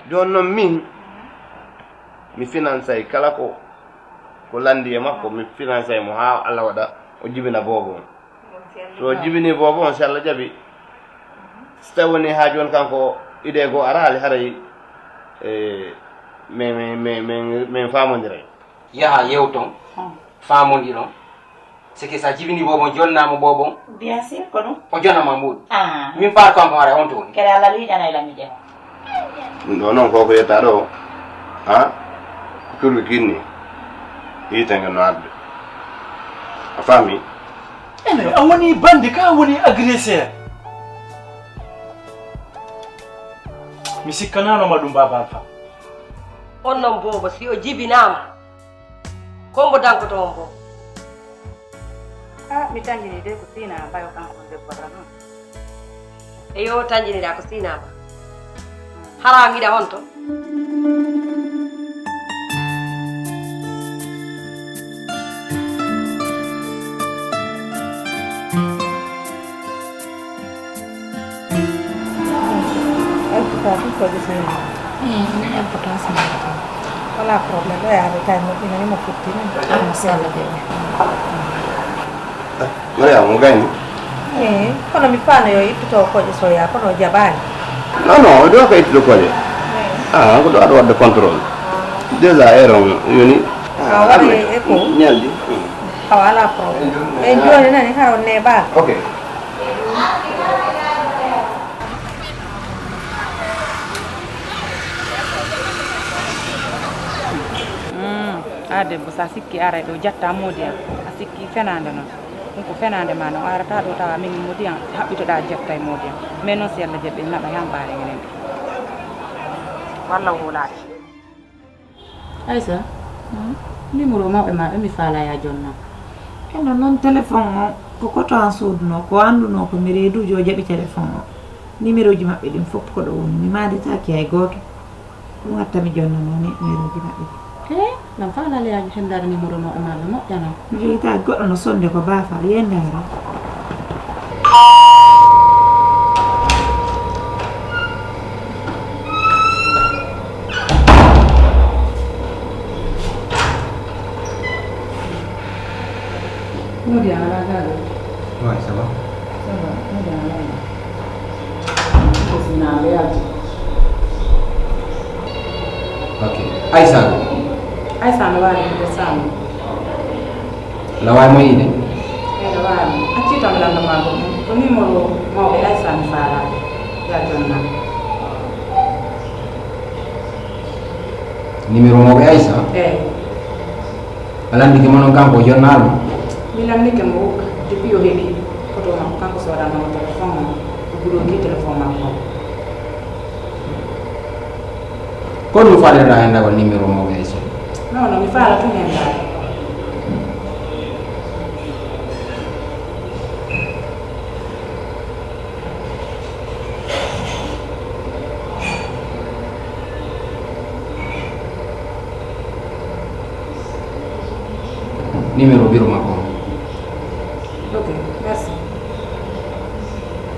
jonno min mi finance kala ko landi e makko mi finance mo ha Allah wada o jibina bobo so jibini bobo on Allah jabi stawni ha jon kanko ide go arali haray men famondire yaha yewton famondiro c'est que ça jibini bobo jonnama bobo bien sûr ko dum o jonnama mbuɗ min par kanko ara on toon kere Allah wi jana ila mi jema non ko yetta do ha kurbi kinni yitanga no adde a fami ene a woni bande ka woni agresseur mi sikkanano ma ɗum baba fa on non bobo si o jibinama kombo dankoto on bobo mi tanjini de ko sina bayo kan on de bora non e yo tanjini da ko sina ba harami da honto ko de sina ina importance ma wala problème ya be tay mo ina mo futti ni sala de Maria mo gani kono mi fana yo itto ko je soya kono jabani non do ko itto ko le ko do wadde contrôle déjà eron yoni wadi e ko nyaldi wala problème e joni nani haro ne ba okay debbo sa sikki ara ɗo jatta modiyan a sikki fenande noon ɗum ko fenande ma no arata ɗo tawa min modiyan haɓɓitoɗa jetta e modiyan mais noon si Allah jaɓɓi naɓa yan mbaare enen walla hulade Aïssa numéro mawɓe maɓe mi falaya jonna eno noon téléphone o ko koto an soduno ko anduno ko mi reedujo jaɓi téléphone o numéro ji maɓɓe ɗin fof ko ɗo woni mi madetaki hay goto ɗum watta mi jonna noon numéro ji maɓɓe nam falale yaji hendare numéro mawɓe maɓe moƴƴana mi joguita goɗɗo no sonde ko bafal yendara Modi ala gado. Ouais, ça va. Ça va, modi ala. Ko sina be yaji. Ok. Aïssa. Aïssa no wali de sam. La way mo yide. La wali. Acci tam la ma ko numéro mo be Aïssa mi fala. Ya jonna. Numéro mo be Aïssa. Alandi ke monon kanko jonnal. Milam ni ke mo depuis o hebi ko to ma kanko so dana mo telephone ko bulo ki telephone ma ko. Ko ɗum falirɗa hen dagol numéro mo be Aïssa. Non non mi fala tun hen dal. Numéro biro makko. Ok, merci.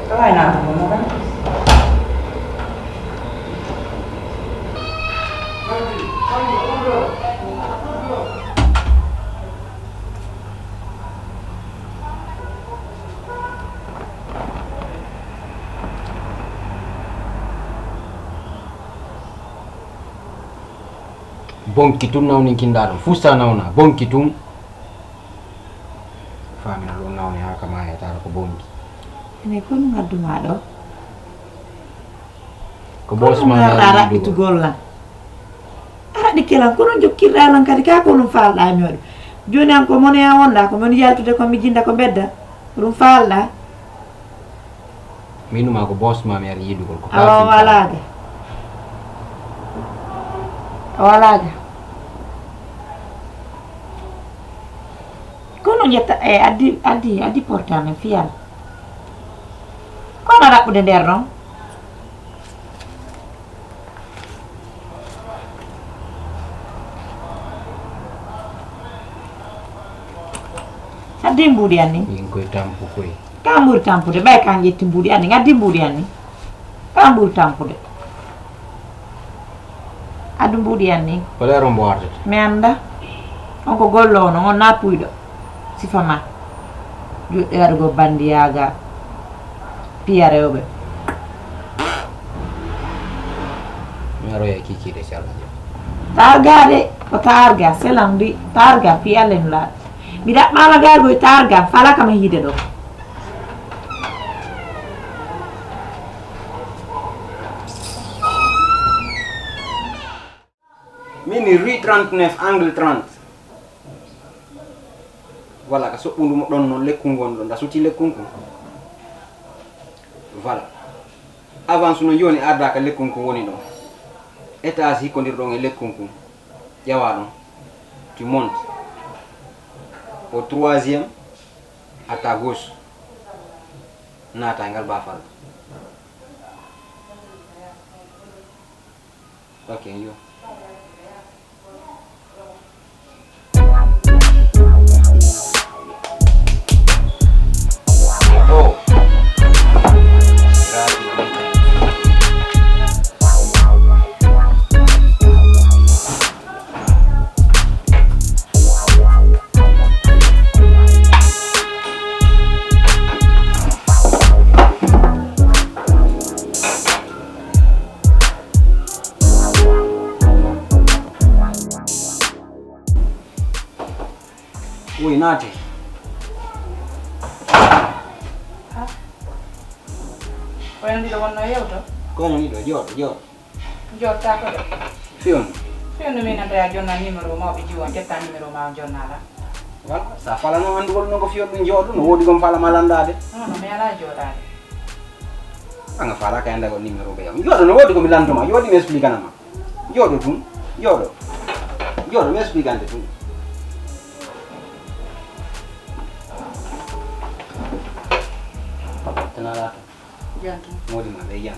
Kawai na ko mo kan? Bonki tum nawni kindaɗo fusta nawna bonki tum famina ɗum nawni ha kama hetara ko bonki ene ko ɗum adduma ɗo ko bosma raɓɓitugol lan araɗi kelan kono jokkirɗa lan kadi ka ko ɗum falɗami waɗi joni an ko monoya wonɗa ko mon yaltude komi jinda ko bedda ɗum falɗa minuma ko bosma mi ari yidugol ko awa walaga walaga kono jetta addi portable fiyal kono raɓɓude nder noon addi mbuuɗi anni yin koye tampu koye ka ɓuuri tampude ɓay kan ƴetti mbuuɗi anni addi mbuuɗi anni ka ɓuuri tampude adu mbudi anni wala rombo warde mi anda on ko gollo no on napuyɗo sifama juɗɗe waɗugo bandiyaga piya rewɓe mi aroya kikide sala targade ko targa selandi targa piyalem la mi daɓɓama gargoy targa fala kama hiide ɗo mini rue 39 angle 30 voilà ka soɓɓundu mo ɗon noon lekku ngon ɗo nda suti lekkunku voilà avance no joni ardaka lekkunku woni ɗon étage hikkodirɗon e lekkunku ƴewa ɗon tu montes au 3e à ta gauche naata e ngal bafal ok yo Uy, naati. Kono ndiɗo wonno yewto Kono ni ɗo jooɗo. jotta ko ɗo Fiyondu. fiyondu min anda ya jonna numéro mawɓe jiwon ƴetta numéro ma jonnala Voilà, sa falano andugol non ko fiyondu jooɗo no woodi gom fala malandade. non mi ala joɗade Anga fala kay andagol numéro be yam. Jooɗo no woodi ko mi lantoma, yoodi mi explique anama. Jooɗo tun, jooɗo. Jooɗo mi explique ante tun. Tenala to. jantu Modi ma be yam.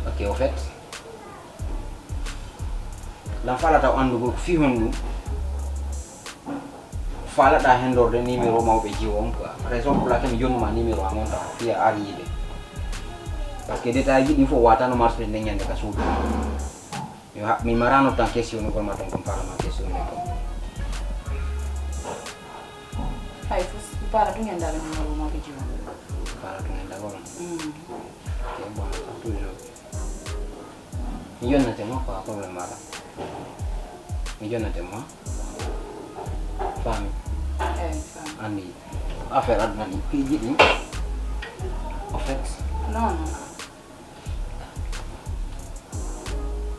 Ok, au fait. Lan falata andugol ko fiyondu. Falata hendorde numéro mawɓe jiwon quoi. Raison pour laquelle mi jonnuma numéro amon taw fiya ar yiide. Parce que détail ji ɗi fof watano marché nde ñande ka suudu. Mi marano tan question ni kon ma ton kon parama question ni kon. hay fof para tu ñandala numéro mawɓe jiwon Fala to ngenda gol. Ok, bon, toujours. Mi jonnate mo quoi problème wala. Mi jonnate mo. Fami. Andi affaire aduna ɗi piiji ɗi en fait non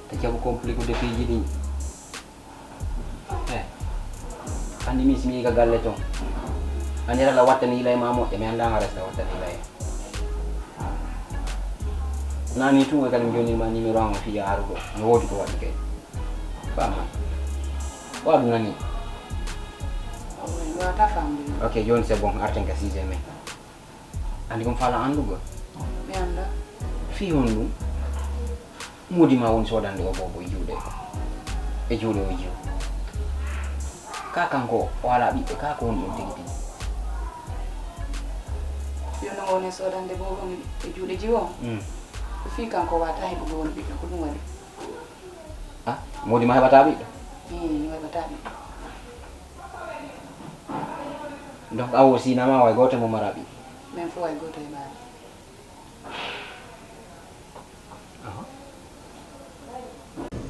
te jaɓu complique de piiji ɗi andi mi simi yiga galle toon andi tala wattani ilay ma moƴƴa mi andama resda wattani ilay nani tun e kadi mi jonirma numéro amo fiya aruɗo mi woodi ko waɗi kay fama waɗu nani wata famde ok joni c'est bon arten ka 6e mai andi kom fala andugol mi anda fiyon ɗum modi ma woni sodande o bobo e juuɗe e juuɗe o jiw ka kanko o ala ɓiɓɓe ka ko woni ɗon tigi tigi fiyono woni sodande bobo e juuɗe jiwon ko fi kanko wata heɓugo woni ɓiɗɗo ko ɗum waɗi a modi ma heɓata ɓiɗɗo mi waɗata ɓiɗɗo donc awo sinama way goto mo mara ɓiɗɗo min fo way goto e maɗa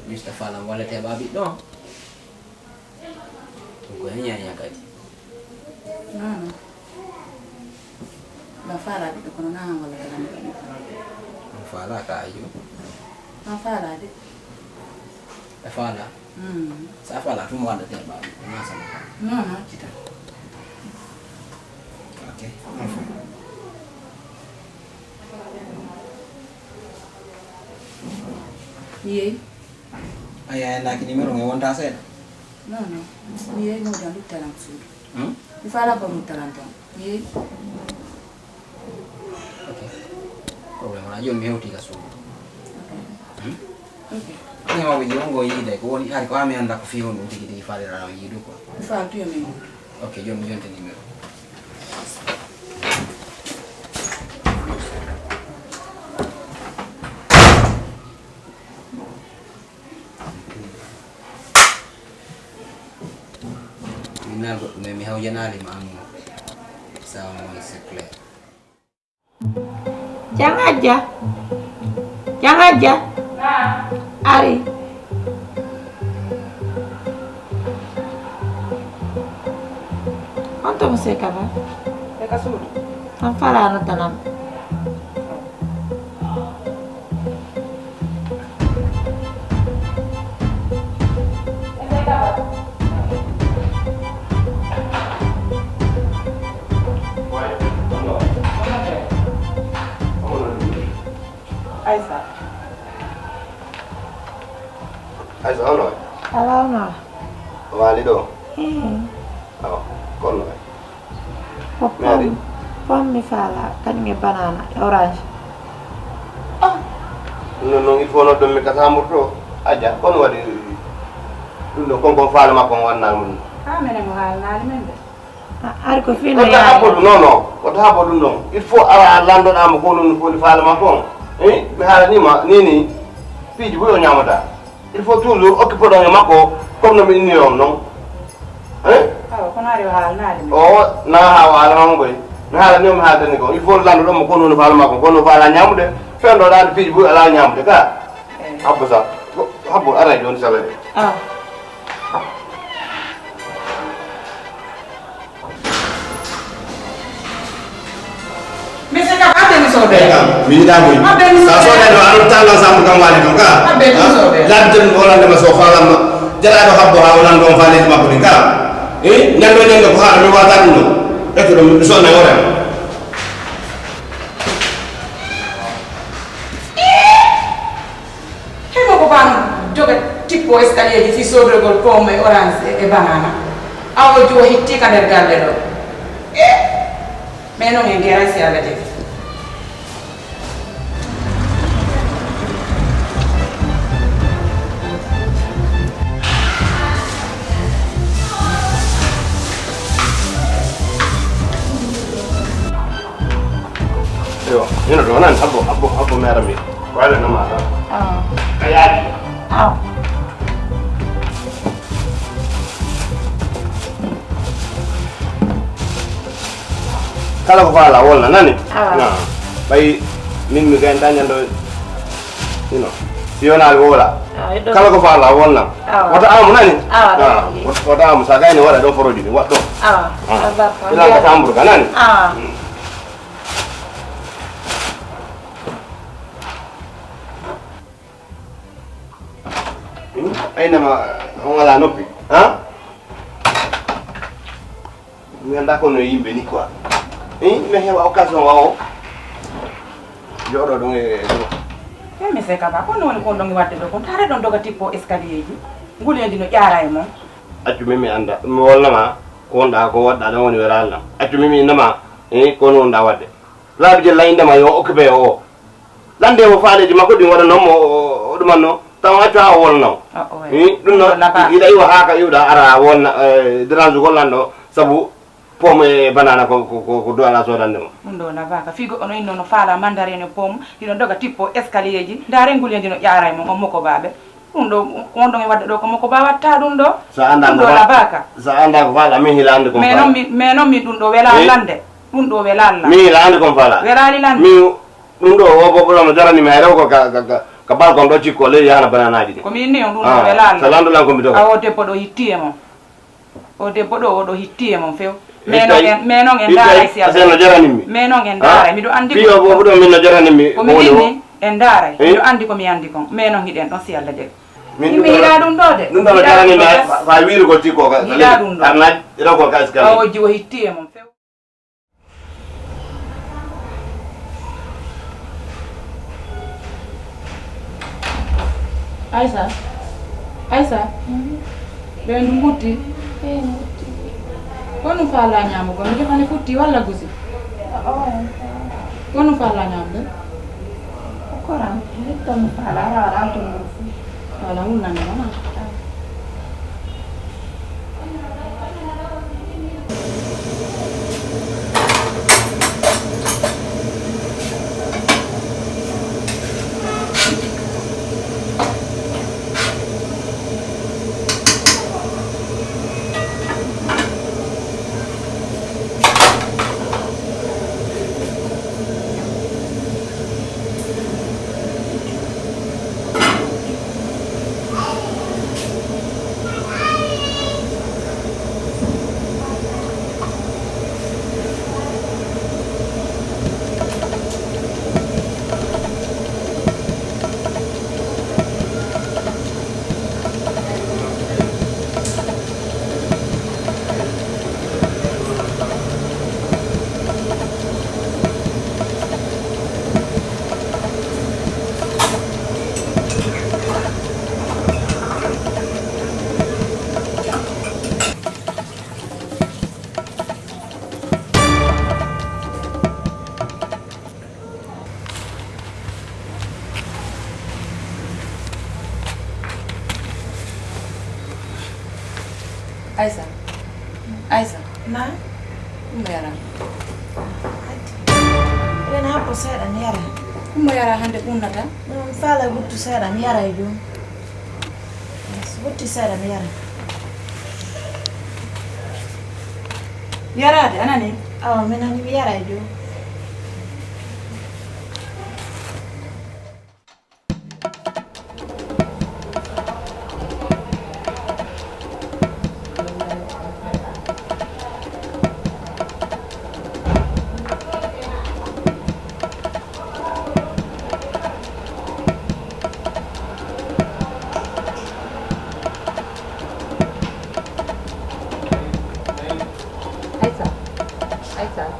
juste falam wallete ɓa ɓiɗɗo ɗum ko heñaña kadi non non fala ɓiɗɗo kono na han walla tagami ɓiɗɗo ɗum fala ka ajo non falade e fala sa fala tum waɗate ɓa ɓiɗɗo nasama non non cita ok yeyi aya naki numéro nge wonta seeɗa non non mi yeyi mojan luttalan ko suudu mi fala ko luttalan ton mi yeyi ok probléme wona joni mi hewti ka suudu ok ɗemaɓe jiwongo yiiday ko woni ari ko ami anda ko fi hon ɗum tigi tigi falirano yiidu quoi mi fala tuyo min ok joni mi jonte numéro hawjanali maangu sawa moy c'est clair. Jangan aja. Ari. Quanto você acaba? É caçudo. Não fala no tanam. Aisa. Aisa hono. Halo no. Wali do. Oh, kono. Mary. Pom mi fala kan mi banana orange. No il faut no do mi katamur to aja kono wadi no kon fala ma kon wannal mun. Ah mene mo halnaali men de. Ari ko fino Wata ya. habodu non wata habodu non il faut ara lando da mo kono no foli fala ma kon mi hala ni ma nini piji bo nyamata il faut toujours occuper do makko comme no mi ni on non Awa kono ari halnaali men. o na ha wala ma boy mi hala ni mi hala ni ko il faut lando do mo kono no fala ma ko kono fala nyamude fendo da piji bo ala nyamude ka habbo sa habbo ara joni sala Ah. Mese ka ate mi sobe. mi da boy sa so da do anu tanga sam kam wali don ka Abbe mi sobe. labten wala de ma so fala ma jara do habbo ha wala don fale ma ko ka nyando nyando ko ha mi wata no e to mi so na wora Hemo ko ban joga tipo escalier di fi sobre gol pomme orange e banana. Awo jo hitti ka der galle do. Mais non ngera si ala de. yo ina do nan habbo mera mi wala na ma Ah. ayati Ah. kala ko fala wala nani Ah. bay min mi gain tanya do sional wala Ah, kala ko fala wala Ah. wata amu nani Ah, wata amu sa gaini wala do forodi ni watto Ah. Abba. ila ka tambur kanani Ah. aina ma wala nopi ha mi anda ko no yimbe ni quoi me hewa occasion wao jodo do E mese ka ba kono woni kon dongi wadde do kon tare don doga tipo escalier ji. Ngulendi no ƴaara e mom. accu mimi anda mi wallama ko wonɗa ko waɗɗa ɗon woni weralnam accu mimi indema kono wonɗa wadde laabi je layindema yo occupé o lande mo faaleji makko ɗi waɗa noon o ɗumanno taw accu ha o wolnam ɗum noon yiɗa iwa ha ka iwɗa ara wonna dérange gollanɗo saabu pomme e banana ko duwala sodandema ɗum ɗo nabaka figo ono inno no faala mandarine pomme ɗino doga tipo escalier ji ndaare ngulendi no ƴaara e mom on moko baɓe ɗum ɗo kon ɗon e wadde ɗo ko moko ba watta ɗum ɗo sa anda ɗum ɗo nabaka sa anda ko faala min hila ande kom mais noon min ɗum ɗo wela lande ɗum ɗo wela la min hila ande kom faala welani lande min ɗum ɗo woboɓoɗono jarani mi hayrew ko ka balcon ɗo cikko leydi hana bananaji ɗi komi inni on ɗum ɗo wela la so landulan komi doga o debbo ɗo hitti e mom o debbo ɗo oɗo hitti e mom few mais noon en daaray si no jaranimmi mais noon en daaray miɗo andi piyo bobo ɗo min no jaranimmi komi inni en daaray miɗo andi komi andi kon mais noon hiɗen ɗon si Allah jaɓi min mi yiɗa ɗum ɗo de ɗum ɗo no jaranimmi fa wiiri ko cikko yiɗa ɗum ɗo arnaji rewgol ka escalier o jiwo hitti e mom few Aisa ɓe ndu gutti ko ɗum faala ñaamugo mi jofani futti walla gusi ko ɗum faala ñaamugo Koran, itu mi fala ara to ngufu. wala hunnande wona Aisa. Aisa. Na? Kumma yara. Ren hapo seeɗa mi yara. Kumma yara hande unnata? Mi faala guttu seeɗa mi yara e joni. Gutti seeɗa mi yara. Yarade anani? Awa mi nani mi yara e joni.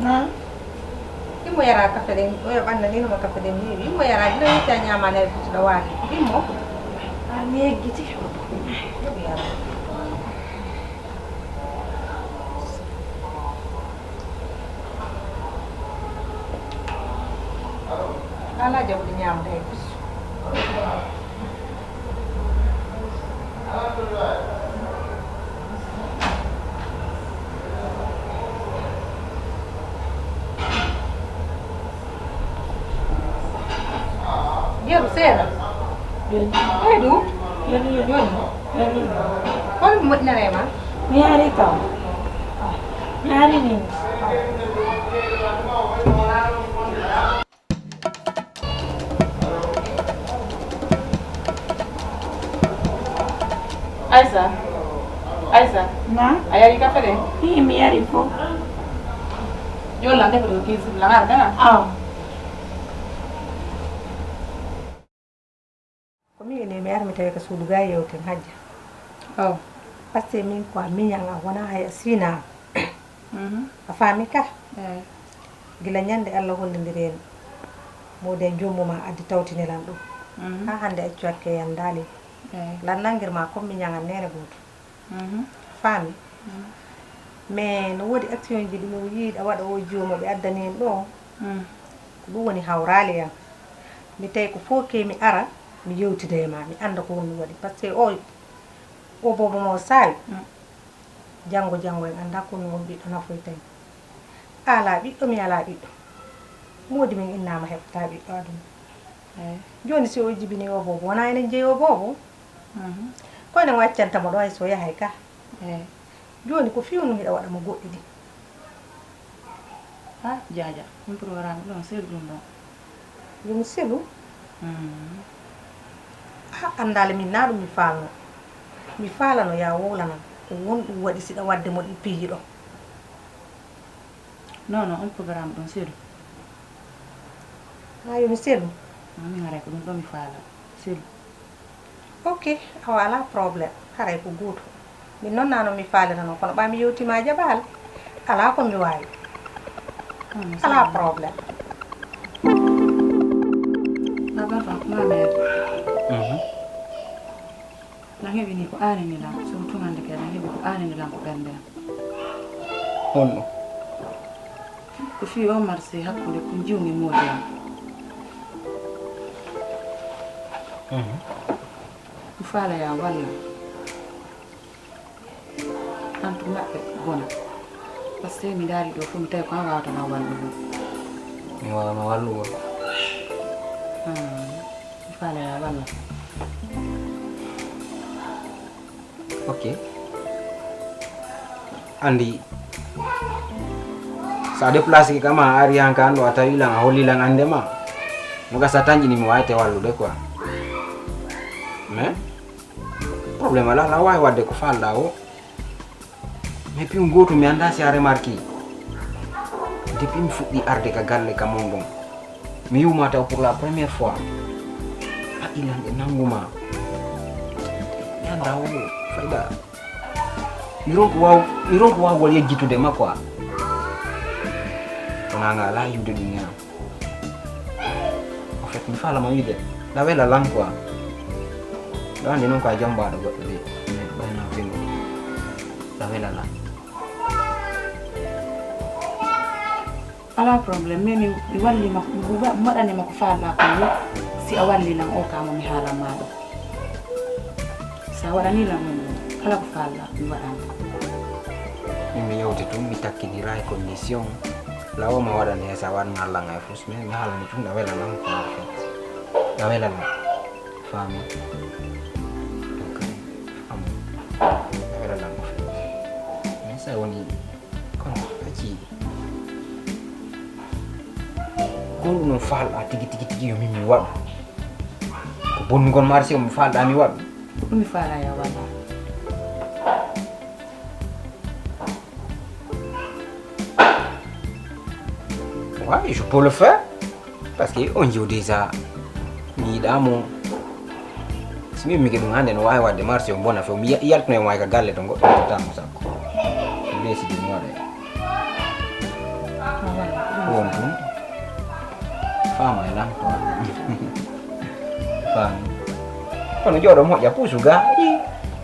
Na? Imo yara kafe den, oyo banda ni no kafe den ni. Imo yara ina yita nyama na bitu da wani. Imo. Mi yeggiti. Ala jabu di nyama dai. Dia rusera. Edu. Yoni. Kon mut na rema. Mi yari ka. Mi yari ni. Aisa. Na? Ayari kafe den? Hii mi yari fo. Yo lande ko kizi langar dana. Aw. Komi ne mi armi tawe ka sudu ga yewten hajja. Oh. Passe min ko minyanga wona hay sina. A fami ka. Gila nyande Allah hollindiren. Mode jommuma addi tawtinelan dum. Ha hande e ciorke yandali. Lan nangir ma ko minyanga nere goto. Fami. Mais no wodi action ji dum yiida wada o joomo be addani en do. Dum woni hawrale yam. Mi tay ko foke mi ara mi yewtide e ma mi anda ko woni wadi parce que o bobo mo say jango en anda ko mi won biddo nafoy tay ala biddo mi ala biddo modi min innama hebta biddo adum joni si o jibini o bobo wona enen jeyo bobo ko ne waccanta mo do ay so yahay ka joni ko fiwnu mi da wada mo goddi di Ha jaja mon programme don selu dum do yum selu andale min na dum mi falano ya wolana ko wondu wadi sida wadde mo di piiji do non on programme don selu ayo mi selu mi ngare ko dum do mi fala selu ok awala problem haray ko goto min non nano mi falana non kono ba mi yewtima jabal ala ko mi wawi ala problem Nabar fa ma mer la hebi ni ko ani ni la so tungande ke la hebi ko ani ni la ko bende Honno. ko fi o marse hakkunde ko jiwmi modi ko fala ya walla antu maɓɓe bona par ce que mi daari ɗo fu mi tawi ko an wawatama wallugo Mi wawama wallugo. mi fala ya walla Ok. Andi sa déplace ki kama ari hanka ando a tawi lang a holli lang ande ma mo gasa tanji ni mi wawete wallude quoi mais problème ala la wawi wadde ko falɗa o mais puis goto mi anda si a remarqué depuis mi fuɗɗi arde ka galle ka mon ɗum mi yiwma taw pour la première fois a ilande nanguma mi anda o fayda mi ronko wawgol yejjitude ma quoi konanga ala yiwde ɗum yan en fait mi falama wiide la wela lan quoi ɗo andi noon ko a jambaɗo goɗɗo de ɓayna fengo la wela lan ala problème mais mi wallima mi waɗanima ko falla ko yo si a wallilan o kamo mi haalan maɗo sa waɗanilan on kala ko falla mi waɗanta mimi yote tu mitakinirai commission la oma wada ne sawan ngala ngai fus me ngala ni tunda wela nam ko na wela na fami okay na wela na mesa woni kon aji kon no fal tigi yo mimi wa ko bon gon marché o mi fal da mi wa mi fala ya wala ouais, je peux le faire parce que on dit déjà mi damo simi mi ke ngande no wa de marché on bona fe mi yalt no wa ga galle to goddo tamo sakko be si di ngode on tu fama elang ko fam kono jodo mo ya pusu ga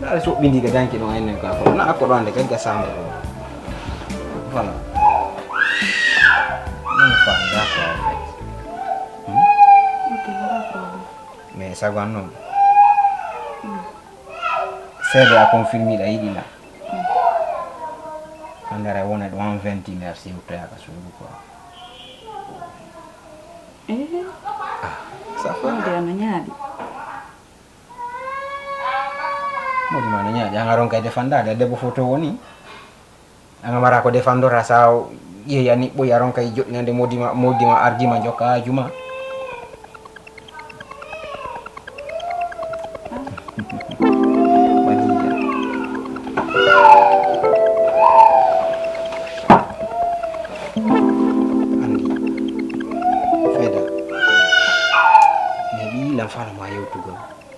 na so bindi ga danki no enen ka ko na ko ronde kan ka sambe voilà mais ça va non c'est de confirmer la idée là quand elle on est dans 20 merci au prêt à sur quoi ça fait dia nanyadi mo di mana nya jangan orang kaya defanda ada foto woni anga mara ko defando rasa ye yani boy aron kay jot ngande modi ma argi ma joka juma andi feda ne bi la fala ma yow tugo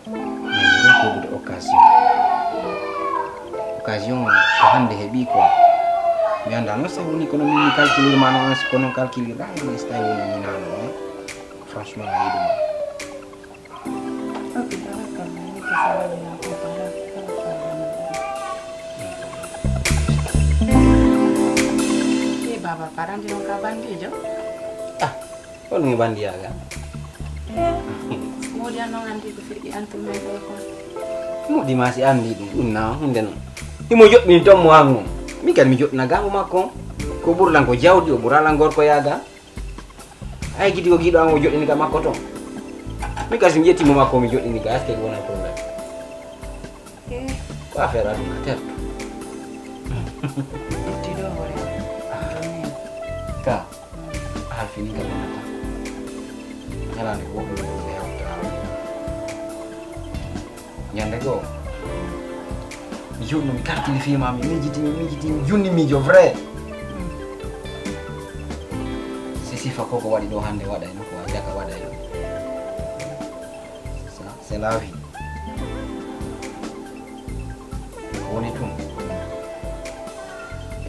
ne ko de occasion ko hande hebi ko mi anda no se woni kono mi calculer mano as kono calculer da ni stai woni nano franchement la idée okay dara kan ni ko sala ni ko para baba parang di ka bandi jo ko ngi bandi aga mo dia no andi ko fi antum me ko mo di masih andi na hunden imo jot mi dom wangu mi kan mi jot nagamu mako ko burlan ko jawdi o buralan gorko yaga ay gidi ko gido am o jot ni ga makko to mi kasi mi yetti mo makko mi jot ni ga aske wona problème ko affaire adu ka ter ti do hore ka al fini ga nata yala ni ko mi nyande go jono mi calcule fi mami mi jiti junni mi jo vrai si fa ko wadi do hande wada ino ko jaka wada ino ça c'est la vie woni tum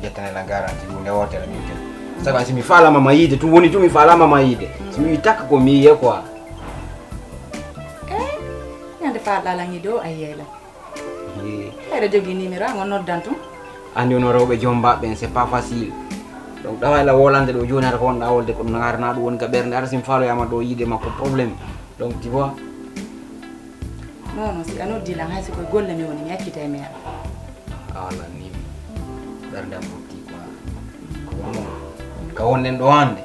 jetta la garantie wonde wotere mi ken saka si mi fala mama yide tu woni tu mi fala mama yide si mi taka ko mi ye quoi nyande fala la ngi do ayela era jogi numéro ngo noddantu andi ono rewbe jomba ben c'est pas facile donc dawa la wolande do joni ar ko on dawolde ko ngarna do won ka bernde ar sim falo yama do yide makko problème donc tu vois non si ano dila hasi ko golle mi woni yakite mi ala ni darda mutti quoi ko ka wonen do hande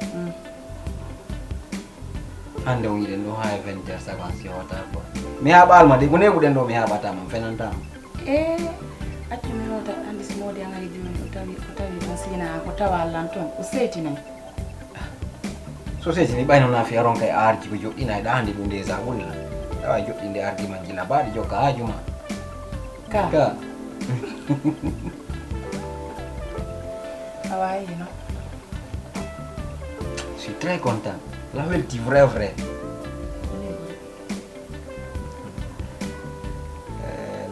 hande o yiden do ha 20h secondes yota ko mi habal ma de ko neguden do mi habata ma fenanta accu mi wota andi si modi angari joni o tawi don sina ko tawa lanton o setinay so setini bayno na fi aron kay arji ko joddina da hande do ndesa woni la tawa joddinde arji man jina baadi jokka hajuma ka awai no je suis très content la welti vrai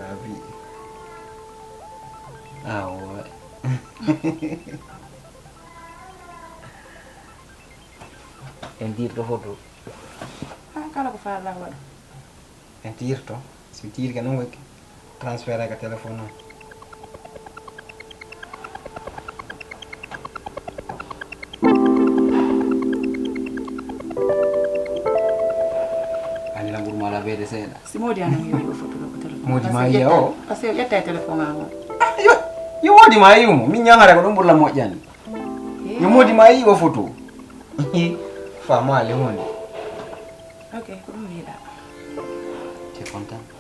la vie ah ouais entirto foto kala ko faala wala entirto si tir que non vuoi transferare ka telefono ani la burma la vede sera si modi hanno io foto lo telefono modi ma io paseo yetta telefono amo Yo wodi ma yumo min nyangara ko dum bulla mojjani. Yo modi ma yi o photo. Fama le woni. Ok, ko dum yida. Tu es content?